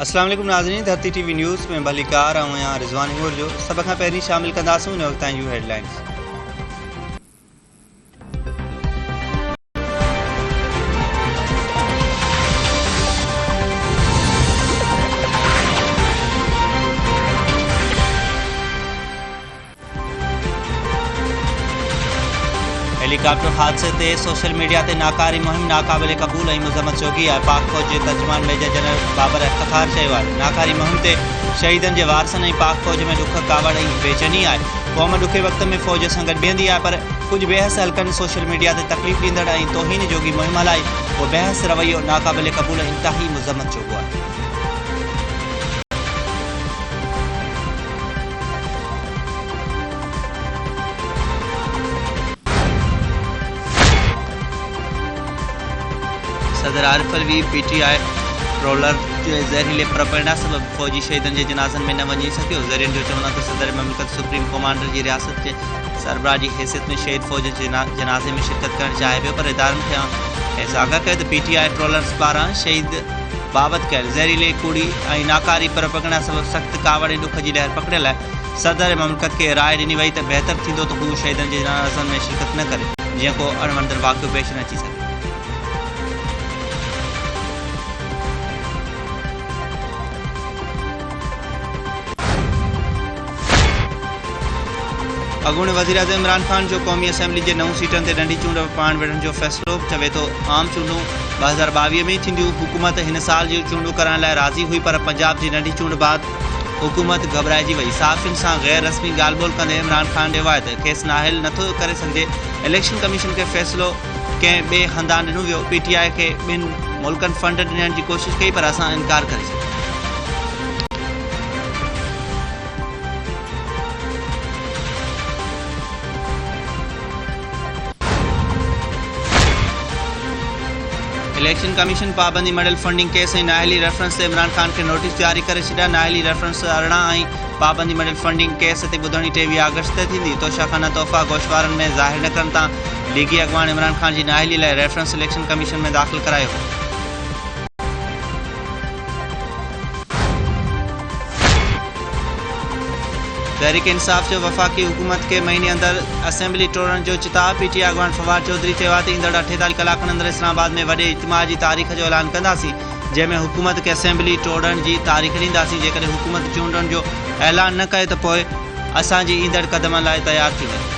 अस्सलाम वालेकुम नाज़रीन, धरती टीवी न्यूज़ में भलीकार ऐं आहियां रिज़वान हिंगोर जो सभ खां पहिरीं शामिल कंदासूं हिन वक़्त जूं हेडलाइन्स। हेलीकॉप्टर हादसे ते सोशल मीडिया ते नाकारी मुहिम नाक़ाबिले क़बूल ऐं मुज़म्मत जोगी आहे। पाक फ़ौज जे तर्जुमान मेजर जनरल बाबर इफ़्तिख़ार चयो आहे, नाकारी मुहिम ते शहीदनि जे वारसनि ऐं पाक फ़ौज में ॾुख कावड़ ऐं बेचैनी आहे। क़ौम ॾुखे वक़्त में फ़ौज सां गॾु बीहंदी आहे, पर कुझु बेहस हल्कनि सोशल मीडिया ते तकलीफ़ ॾींदड़ ऐं तौहीन जोगी मुहिम हलाई। उहो बहस रवैयो नाक़ाबिले क़बूल ऐं इंतिहाई मुज़म्मत जोॻो आहे। सदर आरिफ अलवी PTI ट्रोलर जे ज़हरीले प्रोपेगेंडा सबब फ़ौजी शहीदनि जे जनाज़नि में न वञी सघियो। ज़रियनि जो चवणु आहे त सदर ममलिकत सुप्रीम कमांडर जी रियासत जे सरबराह जी हैसियत में शहीद फ़ौज जे जनाज़े में शिरकत करणु चाहे पियो, पर इदारनि खे आगाह कयो त PTI ट्रोलर्स पारां शहीद बाबति कयल ज़हरीले कूड़ी ऐं नाकारी प्रोपेगेंडा सबब सख़्त कावड़ ऐं ॾुख जी लहर पकड़ियल आहे। सदर ममलिकत खे राय ॾिनी वई त बहितर थींदो त हू शहीदनि जे जनाज़नि में शिरकत न करे, जीअं को अणवंदड़ वाक़ियो पेश न अची सघे। अॻूणे वज़ीर आज़म इमरान ख़ान जो क़ौमी असेंबली जे 9 सीटनि ते नंढी चूंड पाण विढ़ण जो फ़ैसिलो। चवे थो आम चूंडूं 2022 में थींदियूं। हुकूमत हिन साल जी चूंडूं करण लाइ राज़ी हुई, पर पंजाब जी नंढी चूंड बाद हुकूमत घबराइजी वई। साफ़ियुनि सां गैर रस्मी ॻाल्हि ॿोल कंदे इमरान ख़ान ॾियो आहे त केस नाहिल नथो करे सघिजे। इलेक्शन कमीशन खे फ़ैसिलो कंहिं ॿिए हंधा ॾिनो वियो। PTI खे ॿिनि मुल्कनि फंड ॾियण जी कोशिशि कई, पर असां इनकार करे छॾियो। इलेक्शन कमीशन पाबंदी मड़ियल फंडिंग केस ऐं नाहिली रेफरेंस ते इमरान ख़ान खे नोटिस जारी करे छॾिया। नाहिली रेफरेंस 18 ऐं पाबंदी मड़ियल फंडिंग केस ते ॿुधणी 23 अगस्त ते थींदी। तोशाखाना तोहफ़ा गोशवारनि में ज़ाहिर न करण तां लीगी अॻवान इमरान ख़ान जी नाहिली लाइ रेफरेंस इलेक्शन कमीशन में दाख़िल करायो हो। तहरीक इंसाफ़ जो वफ़ाक़ी हुकूमत खे महीने अंदरि असेंबली टोड़ण जो चिताब। PTI अॻवान फवाद चौधरी चयो आहे त ईंदड़ 48 कलाकनि अंदरि इस्लामाबाद में वॾे इज्तिमा जी तारीख़ जो ऐलान कंदासीं, जंहिंमें हुकूमत खे असेंबली टोड़ण जी तारीख़ ॾींदासीं। जेकॾहिं हुकूमत चूंडनि जो ऐलान न कए त पोइ असांजी ईंदड़ क़दमनि लाइ तयारु थी वञे।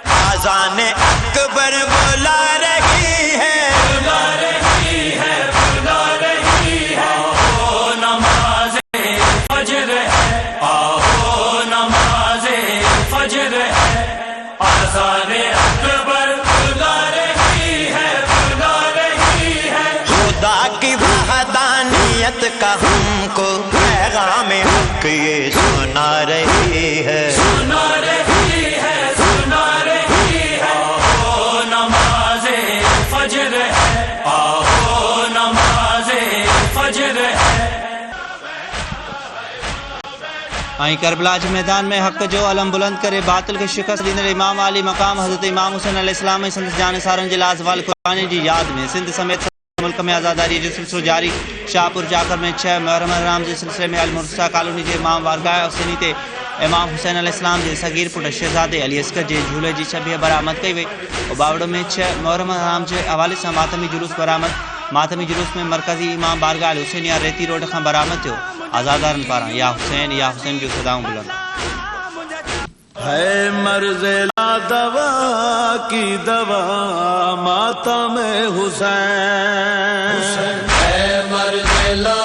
आज़ान अकबर बुला रही है, बुला रही है, बुला रही है। आओ नमाज़े फजर है, आओ नमाज़े फजर है। आज़ान अकबर बुला रही है, बुला रही है। खुदा की वहदानियत का हमको पैगाम हक ये सुना रही है, सुना रही है, सुना रही है। आओ नमाज़े फजर है, आओ नमाज़े फजर है। ऐं करबला जे मैदान में हक़ जो अलम बुलंद करे बातिल खे शिकस्त ॾींदड़ इमाम आली मक़ाम हज़रत इमाम हुसैन अलैहिस्सलाम ऐं संदसि जानिसारनि जे लाज़वाल क़ुर्बानी जी यादि में सिंध समेत मुल्क में आज़ादारी जो सिलसिलो जारी। शाहपुर जाकर में 6 मुहर्रम हराम जे सिलसिले में अलमुर्सा कॉलोनी जे इमाम वारगाह हुसैनी ते इमाम हुसैन अलैहिस्सलाम जे सगीर पुट शहज़ादे अली अस्कर जे झूले जी छबीह बरामद कई वई। बावड़ो में 6 मुहर्रम हराम जे हवाले सां मातमी जुलूस बरामद। मातमी जुलूस में मरकज़ी इमाम बारगाह हुसैनिया रेती रोड खां बरामद थियो। आज़ादारनि पारां या हुसैन जो सदाऊं बुलंद। है मर्ज़ेला दवा की दवा मातम हुसैन, है मर्ज़ेला